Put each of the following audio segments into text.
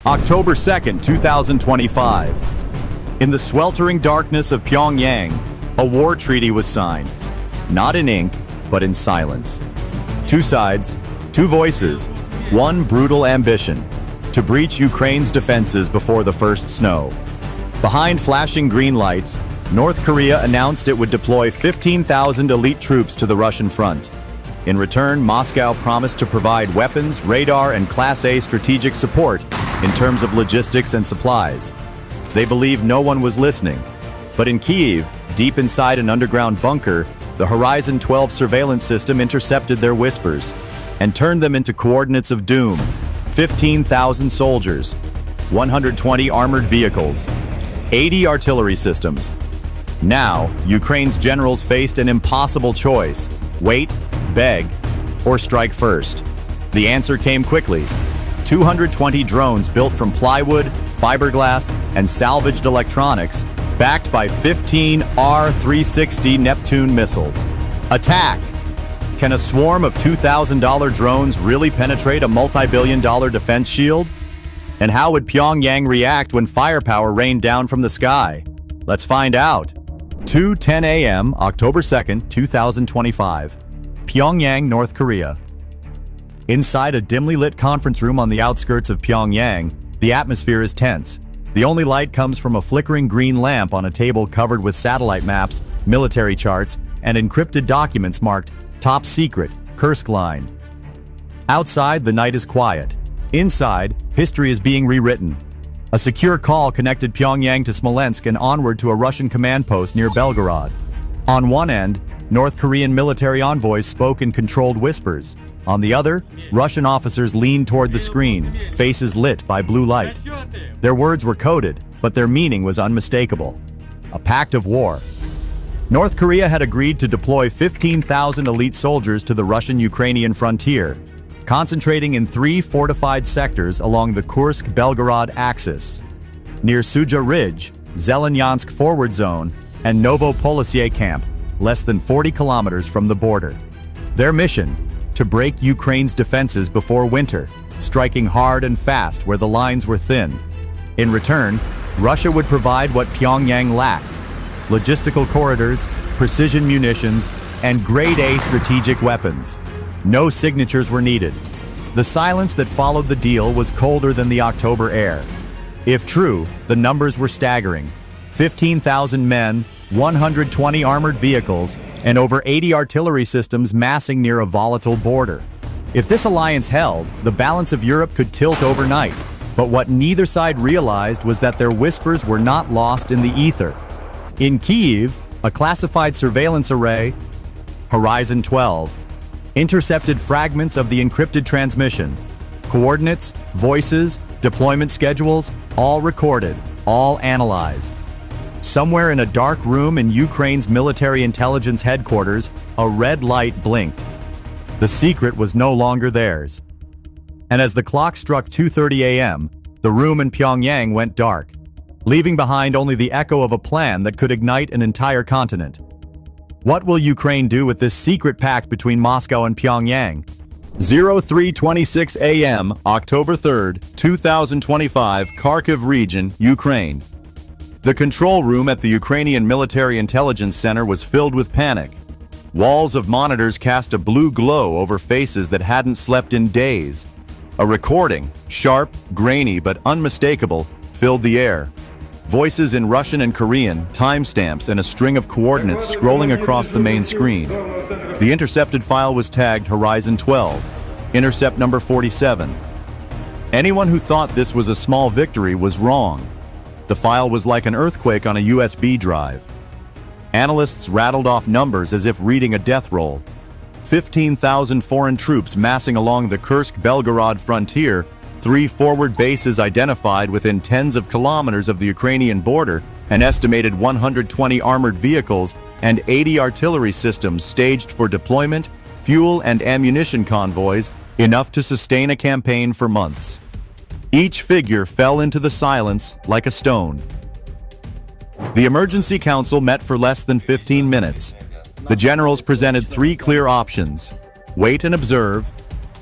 October 2nd, 2025. In the sweltering darkness of Pyongyang, a war treaty was signed. Not in ink, but in silence. Two sides, two voices, one brutal ambition: to breach Ukraine's defenses before the first snow. Behind flashing green lights, North Korea announced it would deploy 15,000 elite troops to the Russian front. In return, Moscow promised to provide weapons, radar, and Class A strategic support in terms of logistics and supplies. They believed no one was listening. But in Kyiv, deep inside an underground bunker, the Horizon 12 surveillance system intercepted their whispers and turned them into coordinates of doom: 15,000 soldiers, 120 armored vehicles, 80 artillery systems. Now, Ukraine's generals faced an impossible choice: wait, beg, or strike first. The answer came quickly. 220 drones built from plywood, fiberglass, and salvaged electronics, backed by 15 R-360 Neptune missiles. Attack! Can a swarm of $2,000 drones really penetrate a multi-billion-dollar defense shield? And how would Pyongyang react when firepower rained down from the sky? Let's find out. 2:10 a.m., October 2nd, 2025. Pyongyang, North Korea. Inside a dimly lit conference room on the outskirts of Pyongyang, the atmosphere is tense. The only light comes from a flickering green lamp on a table covered with satellite maps, military charts, and encrypted documents marked Top Secret, Kursk Line. Outside, the night is quiet. Inside, history is being rewritten. A secure call connected Pyongyang to Smolensk and onward to a Russian command post near Belgorod. On one end, North Korean military envoys spoke in controlled whispers. On the other, Russian officers leaned toward the screen, faces lit by blue light. Their words were coded, but their meaning was unmistakable. A pact of war. North Korea had agreed to deploy 15,000 elite soldiers to the Russian-Ukrainian frontier, concentrating in 3 fortified sectors along the Kursk-Belgorod axis, near Suja Ridge, Zelenyansk Forward Zone, and Novopolisiye Camp, less than 40 kilometers from the border. Their mission: to break Ukraine's defenses before winter, striking hard and fast where the lines were thin. In return, Russia would provide what Pyongyang lacked: logistical corridors, precision munitions, and grade-A strategic weapons. No signatures were needed. The silence that followed the deal was colder than the October air. If true, the numbers were staggering: 15,000 men, 120 armored vehicles, and over 80 artillery systems massing near a volatile border. If this alliance held, the balance of Europe could tilt overnight. But what neither side realized was that their whispers were not lost in the ether. In Kyiv, a classified surveillance array, Horizon 12, intercepted fragments of the encrypted transmission. Coordinates, voices, deployment schedules, all recorded, all analyzed. Somewhere in a dark room in Ukraine's military intelligence headquarters, a red light blinked. The secret was no longer theirs. And as the clock struck 2:30 a.m., the room in Pyongyang went dark, leaving behind only the echo of a plan that could ignite an entire continent. What will Ukraine do with this secret pact between Moscow and Pyongyang? 03:26 a.m., October 3rd, 2025, Kharkiv region, Ukraine. The control room at the Ukrainian Military Intelligence Center was filled with panic. Walls of monitors cast a blue glow over faces that hadn't slept in days. A recording, sharp, grainy, but unmistakable, filled the air. Voices in Russian and Korean, timestamps, and a string of coordinates scrolling across the main screen. The intercepted file was tagged Horizon 12, intercept number 47. Anyone who thought this was a small victory was wrong. The file was like an earthquake on a USB drive. Analysts rattled off numbers as if reading a death roll. 15,000 foreign troops massing along the Kursk-Belgorod frontier, 3 forward bases identified within tens of kilometers of the Ukrainian border, an estimated 120 armored vehicles, and 80 artillery systems staged for deployment, fuel and ammunition convoys, enough to sustain a campaign for months. Each figure fell into the silence like a stone. The Emergency Council met for less than 15 minutes. The generals presented 3 clear options: wait and observe,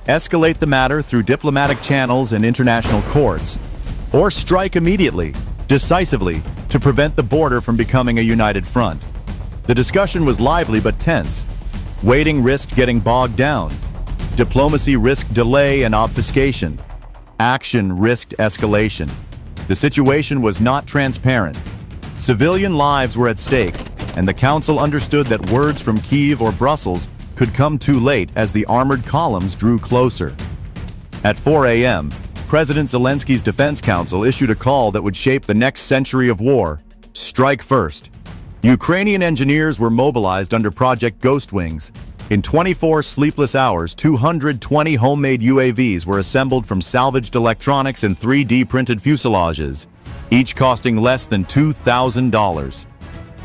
escalate the matter through diplomatic channels and international courts, or strike immediately, decisively, to prevent the border from becoming a united front. The discussion was lively but tense. Waiting risked getting bogged down. Diplomacy risked delay and obfuscation. Action risked escalation. The situation was not transparent. Civilian lives were at stake, and the Council understood that words from Kyiv or Brussels could come too late as the armored columns drew closer. At 4 a.m., President Zelensky's Defense Council issued a call that would shape the next century of war: strike first. Ukrainian engineers were mobilized under Project Ghost Wings. In 24 sleepless hours, 220 homemade UAVs were assembled from salvaged electronics and 3D printed fuselages, each costing less than $2,000.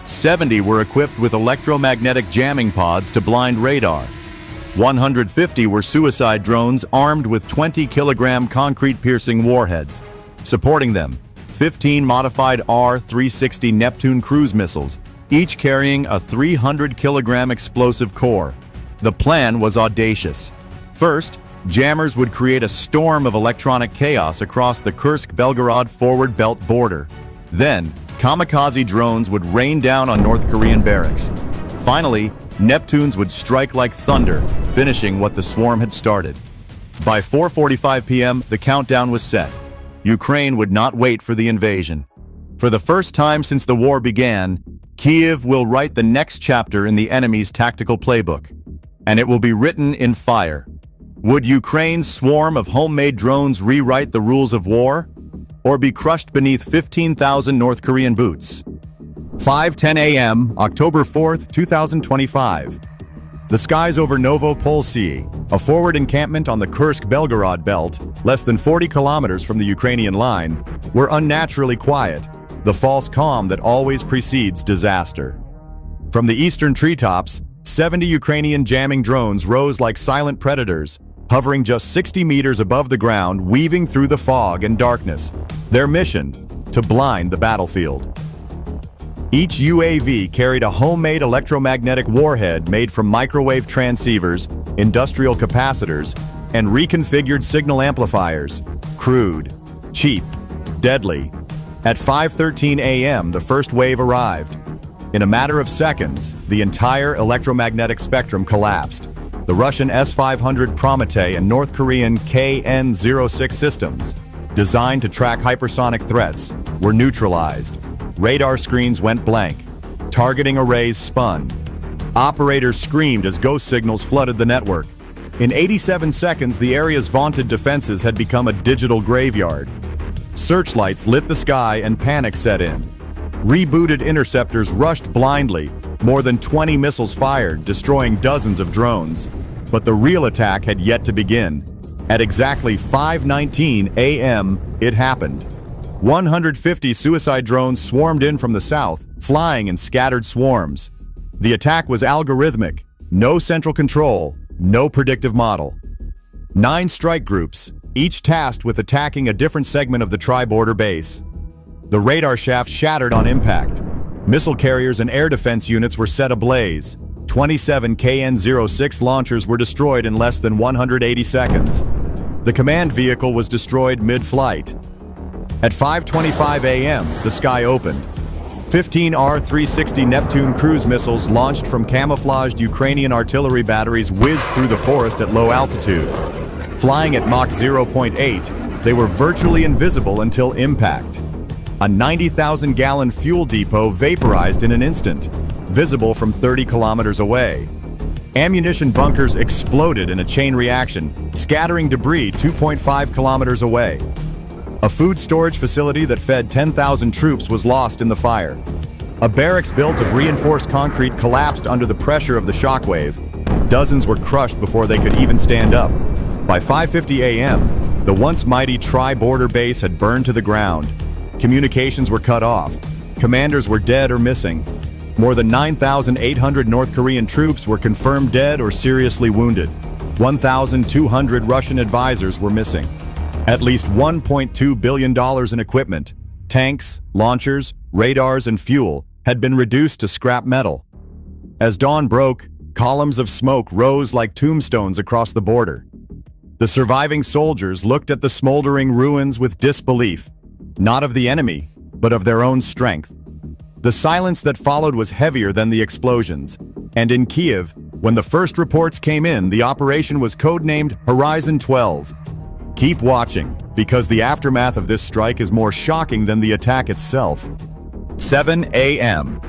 70 were equipped with electromagnetic jamming pods to blind radar. 150 were suicide drones armed with 20-kilogram concrete-piercing warheads. Supporting them, 15 modified R-360 Neptune cruise missiles, each carrying a 300-kilogram explosive core. The plan was audacious. First, jammers would create a storm of electronic chaos across the Kursk-Belgorod forward belt border. Then, kamikaze drones would rain down on North Korean barracks. Finally, Neptunes would strike like thunder, finishing what the swarm had started. By 4:45 p.m., the countdown was set. Ukraine would not wait for the invasion. For the first time since the war began, Kyiv will write the next chapter in the enemy's tactical playbook, and it will be written in fire. Would Ukraine's swarm of homemade drones rewrite the rules of war, or be crushed beneath 15,000 North Korean boots? 5:10 a.m., October 4th, 2025. The skies over Novopolsky, a forward encampment on the Kursk-Belgorod belt, less than 40 kilometers from the Ukrainian line, were unnaturally quiet, the false calm that always precedes disaster. From the eastern treetops, 70 Ukrainian jamming drones rose like silent predators, hovering just 60 meters above the ground, weaving through the fog and darkness. Their mission: to blind the battlefield. Each UAV carried a homemade electromagnetic warhead made from microwave transceivers, industrial capacitors, and reconfigured signal amplifiers. Crude, cheap, deadly. At 5:13 a.m., the first wave arrived. In a matter of seconds, the entire electromagnetic spectrum collapsed. The Russian S-500 Prometey and North Korean KN-06 systems, designed to track hypersonic threats, were neutralized. Radar screens went blank. Targeting arrays spun. Operators screamed as ghost signals flooded the network. In 87 seconds, the area's vaunted defenses had become a digital graveyard. Searchlights lit the sky and panic set in. Rebooted interceptors rushed blindly. More than 20 missiles fired, destroying dozens of drones. But the real attack had yet to begin. At exactly 5:19 a.m., it happened. 150 suicide drones swarmed in from the south, flying in scattered swarms. The attack was algorithmic, no central control, no predictive model. 9 strike groups, each tasked with attacking a different segment of the tri-border base. The radar shaft shattered on impact. Missile carriers and air defense units were set ablaze. 27 KN-06 launchers were destroyed in less than 180 seconds. The command vehicle was destroyed mid-flight. At 5:25 a.m., the sky opened. 15 R-360 Neptune cruise missiles launched from camouflaged Ukrainian artillery batteries whizzed through the forest at low altitude. Flying at Mach 0.8, they were virtually invisible until impact. A 90,000-gallon fuel depot vaporized in an instant, visible from 30 kilometers away. Ammunition bunkers exploded in a chain reaction, scattering debris 2.5 kilometers away. A food storage facility that fed 10,000 troops was lost in the fire. A barracks built of reinforced concrete collapsed under the pressure of the shockwave. Dozens were crushed before they could even stand up. By 5:50 a.m., the once mighty tri-border base had burned to the ground. Communications were cut off. Commanders were dead or missing. More than 9,800 North Korean troops were confirmed dead or seriously wounded. 1,200 Russian advisors were missing. At least $1.2 billion in equipment, tanks, launchers, radars, and fuel had been reduced to scrap metal. As dawn broke, columns of smoke rose like tombstones across the border. The surviving soldiers looked at the smoldering ruins with disbelief. not of the enemy, but of their own strength. The silence that followed was heavier than the explosions, and in Kiev, when the first reports came in, the operation was codenamed Horizon 12. Keep watching, because the aftermath of this strike is more shocking than the attack itself. 7 a.m.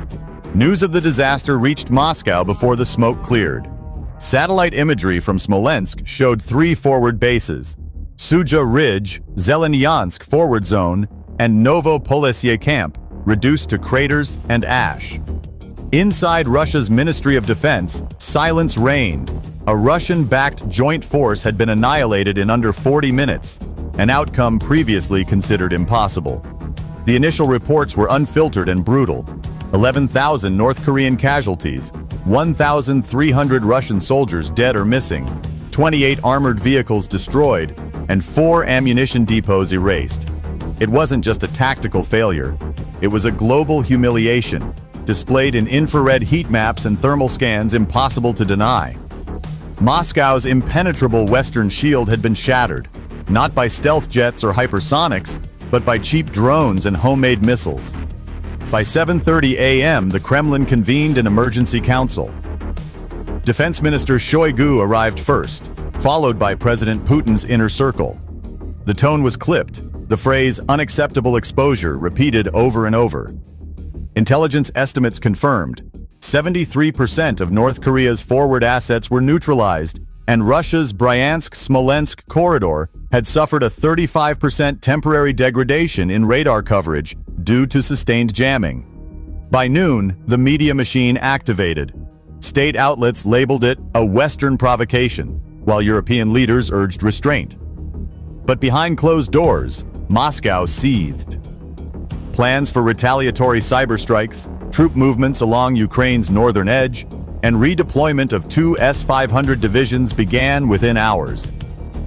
News of the disaster reached Moscow before the smoke cleared. Satellite imagery from Smolensk showed 3 forward bases: Suja Ridge, Zelenyansk Forward Zone, and Novo-Polesye Camp, reduced to craters and ash. Inside Russia's Ministry of Defense, silence reigned. A Russian-backed joint force had been annihilated in under 40 minutes, an outcome previously considered impossible. The initial reports were unfiltered and brutal. 11,000 North Korean casualties, 1,300 Russian soldiers dead or missing, 28 armored vehicles destroyed, and 4 ammunition depots erased. It wasn't just a tactical failure. It was a global humiliation, displayed in infrared heat maps and thermal scans impossible to deny. Moscow's impenetrable western shield had been shattered, not by stealth jets or hypersonics, but by cheap drones and homemade missiles. By 7:30 a.m., the Kremlin convened an emergency council. Defense Minister Shoigu arrived first, followed by President Putin's inner circle. The tone was clipped, the phrase "unacceptable exposure" repeated over and over. Intelligence estimates confirmed 73% of North Korea's forward assets were neutralized, and Russia's Bryansk-Smolensk corridor had suffered a 35% temporary degradation in radar coverage due to sustained jamming. By noon, the media machine activated. State outlets labeled it a Western provocation, while European leaders urged restraint. But behind closed doors, Moscow seethed. Plans for retaliatory cyber strikes, troop movements along Ukraine's northern edge, and redeployment of 2 S-500 divisions began within hours.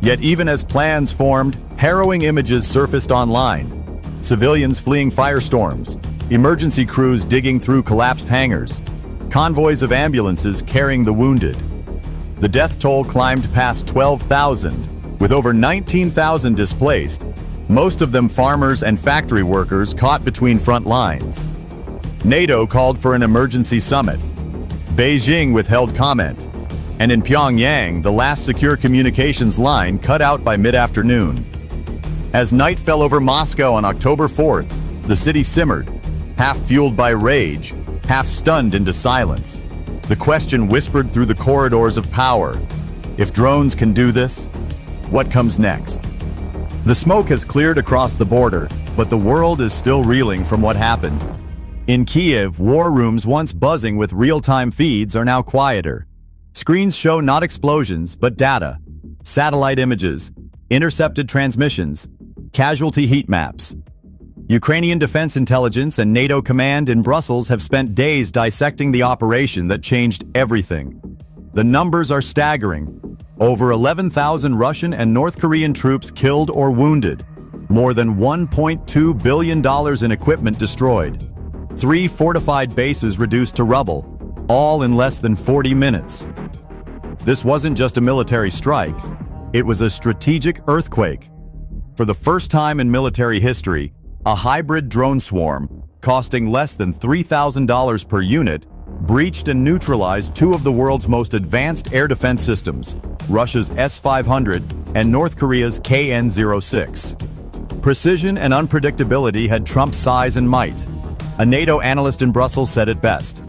Yet even as plans formed, harrowing images surfaced online. Civilians fleeing firestorms, emergency crews digging through collapsed hangars, convoys of ambulances carrying the wounded. The death toll climbed past 12,000, with over 19,000 displaced, most of them farmers and factory workers caught between front lines. NATO called for an emergency summit. Beijing withheld comment. And in Pyongyang, the last secure communications line cut out by mid-afternoon. As night fell over Moscow on October 4th, the city simmered, half fueled by rage, half stunned into silence. The question whispered through the corridors of power: if drones can do this, what comes next? The smoke has cleared across the border, but the world is still reeling from what happened. In Kiev, war rooms once buzzing with real-time feeds are now quieter. Screens show not explosions, but data, satellite images, intercepted transmissions, casualty heat maps. Ukrainian Defense Intelligence and NATO Command in Brussels have spent days dissecting the operation that changed everything. The numbers are staggering. Over 11,000 Russian and North Korean troops killed or wounded. More than $1.2 billion in equipment destroyed. 3 fortified bases reduced to rubble, all in less than 40 minutes. This wasn't just a military strike, it was a strategic earthquake. For the first time in military history, a hybrid drone swarm, costing less than $3,000 per unit, breached and neutralized 2 of the world's most advanced air defense systems, Russia's S-500 and North Korea's KN-06. Precision and unpredictability had trumped size and might. A NATO analyst in Brussels said it best.